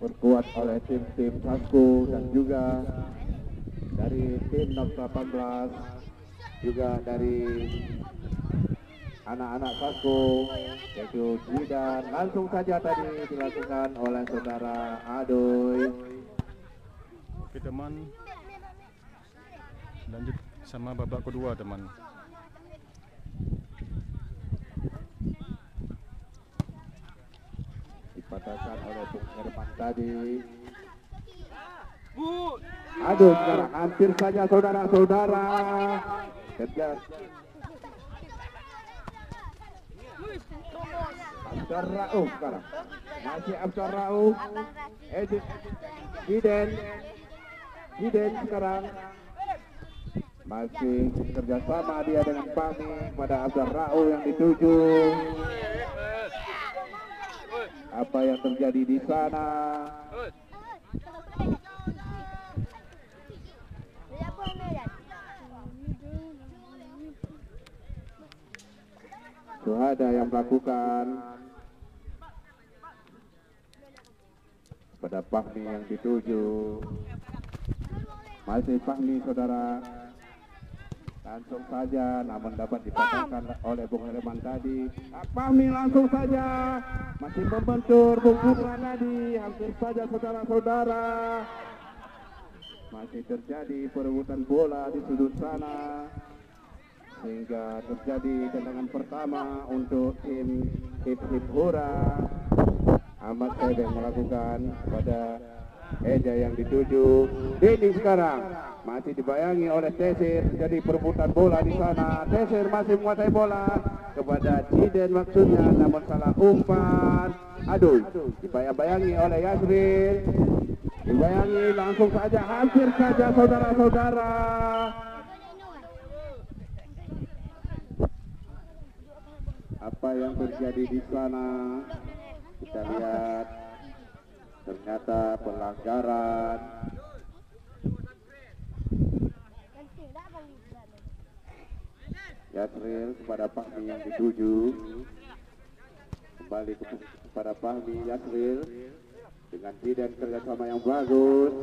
berkuat oleh tim-tim Sasko dan juga dari tim 18, juga dari anak-anak Sasko yaitu Jidan. Langsung saja tadi dilakukan oleh saudara Adoy. Oke teman, lanjut sama babak kedua teman. Dipatahkan oleh Bung Herman tadi. Aduh, sekarang hampir saja saudara-saudara. Abdar Rauf sekarang. Masih Abdar Rauf. Giden sekarang. Masih kerjasama dia dengan Fahmi pada Abdar Rauf yang dituju. Apa yang terjadi di sana? Suhada yang melakukan pada Fahmi yang dituju. Masih Fahmi saudara. Langsung saja, namun dapat dipatahkan oleh Bung Herman tadi. Fahmi langsung saja, masih membentur Bung Putra tadi. Hampir saja saudara-saudara. Masih terjadi perebutan bola di sudut sana, sehingga terjadi tendangan pertama untuk tim Hip Hip Hura. Ahmad Said yang melakukan pada Eja yang dituju. Denny sekarang masih dibayangi oleh Tesir, jadi perebutan bola di sana. Tesir masih menguasai bola kepada Jiden maksudnya, namun salah umpan. Aduh, dibayang-bayangi oleh Yasril. Dibayangi langsung saja, hampir saja saudara-saudara. Apa yang terjadi di sana? Kita lihat, ternyata pelanggaran. Yasril kepada Fahmi yang dituju. Kembali kepada Fahmi, Yasril dengan Jidan kerjasama yang bagus.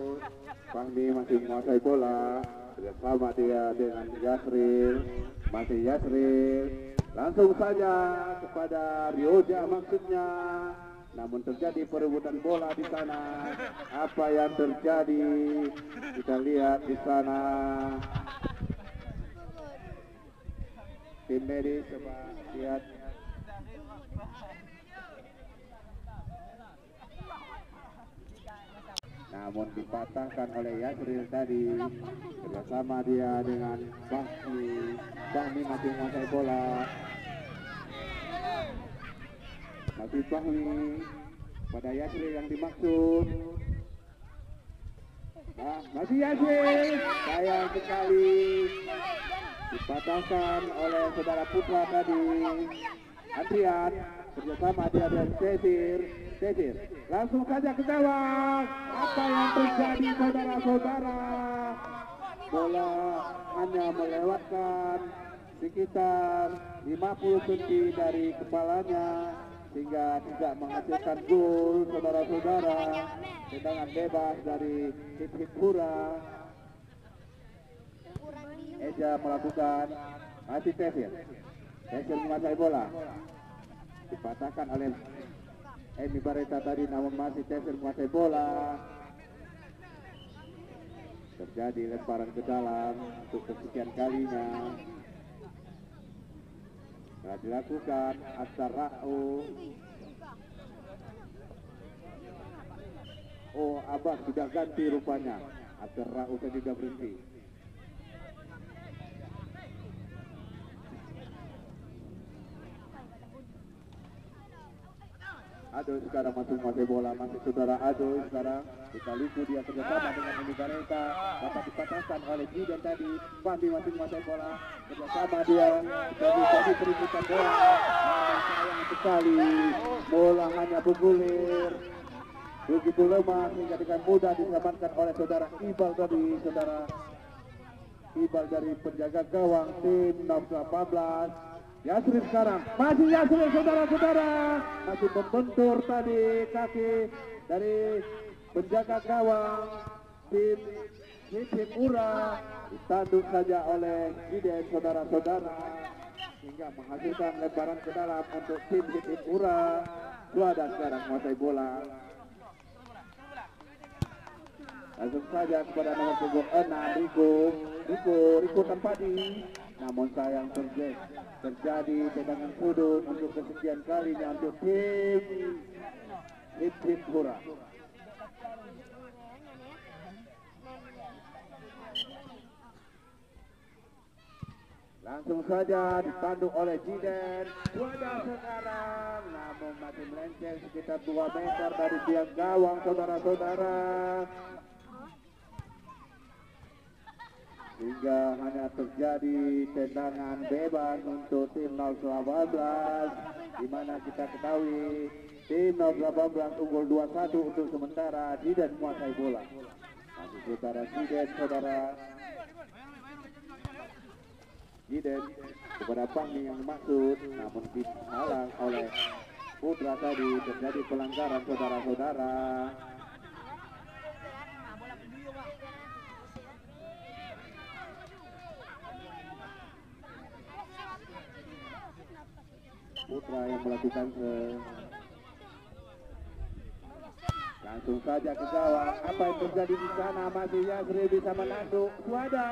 Fahmi masih menguasai bola, kerjasama dia dengan Yasril. Masih Yasril, langsung saja kepada Rioja maksudnya. Namun terjadi perebutan bola di sana. Apa yang terjadi? Kita lihat di sana. Tim medis coba lihat. Namun dipatahkan oleh Yasril tadi. Kerjasama dia dengan Fahmi. Fahmi masih menguasai bola. Masih Fahmi pada Yasril yang dimaksud. Nah, masih Yasril. Sayang sekali dipatahkan oleh saudara Putra tadi. Andrian kerjasama dia dengan Tesir. Langsung saja ke gawang. Apa yang terjadi saudara-saudara? Bola hanya melewatkan sekitar 50 cm dari kepalanya, sehingga tidak menghasilkan gol saudara-saudara. Tendangan bebas dari Hip Hip Hura. Eja melakukan, masih Tesir menguasai bola. Dipatahkan oleh Emi Bareta tadi, namun masih Tesir menguasai bola. Terjadi lemparan ke dalam untuk kesekian kalinya. Telah dilakukan Abdar Rauf. Oh, Abbas sudah ganti rupanya. Abdar Rauf tadi sudah berhenti. Adoy sekarang masuk menguasai bola, masih saudara Adoy sekarang. Sekaligus dia kerjasama dengan Emi Bareta. Dapat dipatahkan oleh Jidan tadi. Fahmi masih menguasai bola, kerjasama dia. Jadi perebutan bola. Namun sayang sekali, bola hanya bergulir. Begitu lemah sehingga dengan mudah diselamatkan oleh saudara Ibal tadi. Saudara Ibal dari penjaga gawang tim 18. Yasril sekarang, masih Yasril saudara-saudara, masih membentur tadi kaki dari penjaga gawang tim Hip Hura ditanduk saja oleh Giden saudara-saudara hingga menghasilkan lebaran ke dalam untuk tim Hip Hura. Suada sekarang menguasai bola. Langsung saja kepada nomor punggung 6 Riko Tanpadi. Namun sayang terjadi tendangan sudut untuk kesekian kalinya untuk tim Hip Hura. Langsung saja ditanduk oleh Giden. Suada sekarang, namun masih melenceng sekitar 2 meter dari tiang gawang saudara-saudara. Hingga hanya terjadi tendangan bebas untuk tim 018, di mana kita ketahui tim 018 unggul 2-1 untuk sementara. Giden menguasai bola. Masih saudara Giden, saudara Giden kepada Pangmi yang maksud, namun dihalang oleh Putra tadi. Terjadi pelanggaran saudara-saudara. Putra yang melakukan langsung saja ke gawang. Apa yang terjadi di sana? Masih Yasri bisa menanduk. Suada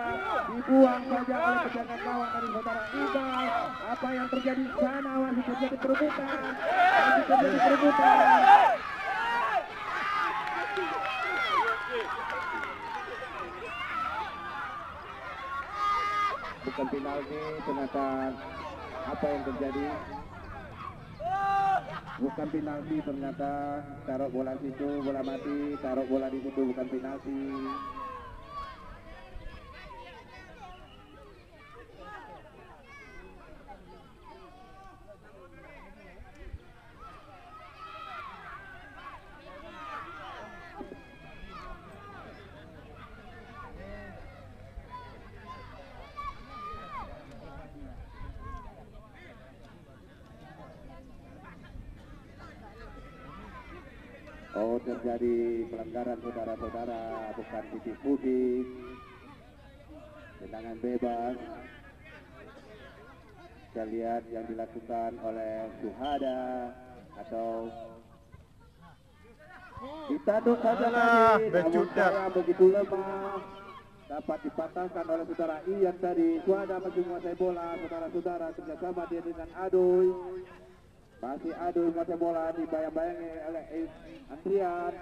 dibuang saja oleh penjaga gawang dari saudara Ibal. Apa yang terjadi di sana? Masih terjadi perebutan. Bukan penalti ternyata. Apa yang terjadi? Bukan penalti ternyata. Taruh bola situ, bola mati. Taruh bola di situ, bukan penalti. Oh, terjadi pelanggaran saudara-saudara, bukan titik putih. Tendangan bebas. Kita lihat yang dilakukan oleh Suhada atau ditanduk saja tadi, namun saya begitu lemah. Dapat dipatahkan oleh saudara Ian tadi. Suhada masih menguasai bola, saudara-saudara, kerjasama dia dengan Adoy. Masih Adoy menguasai bola, dibayang-bayangi oleh Andrian.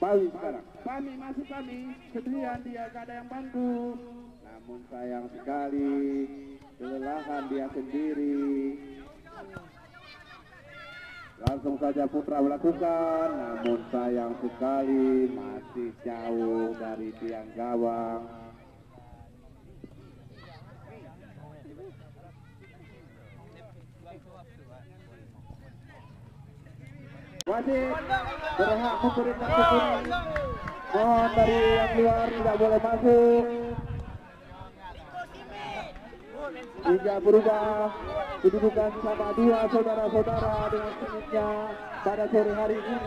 Bawi sekarang. Pami, Sedrian dia gak ada yang bantu. Namun sayang sekali, kelelahan dia sendiri. Langsung saja Putra melakukan, namun sayang sekali masih jauh dari tiang gawang. Wasit berhak memberikan kuning. Mohon dari yang luar tidak boleh masuk. Hingga berubah kedudukan sama 2 saudara-saudara dengan sengitnya pada sore hari ini.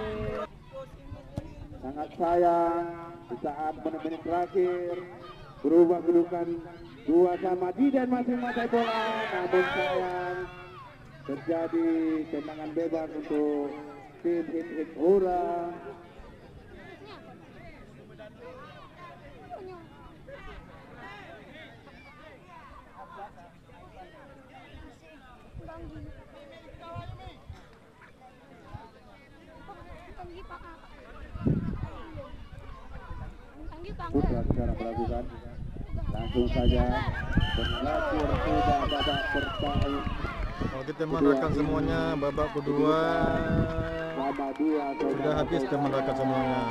Sangat sayang di saat menit-menit terakhir berubah kedudukan 2 sama Giden masih menguasai bola. Namun sayang terjadi tendangan bebas untuk tim Hip Hura. Putra sekarang melakukan, langsung saja berlaku sudah babak pertama. Oke teman rekan semuanya, babak kedua sudah habis teman rekan semuanya.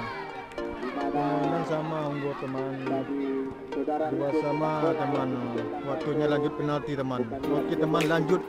Kemenangan sama unggul teman, 2 sama teman. Waktunya lanjut penalti teman. Oke teman, lanjut.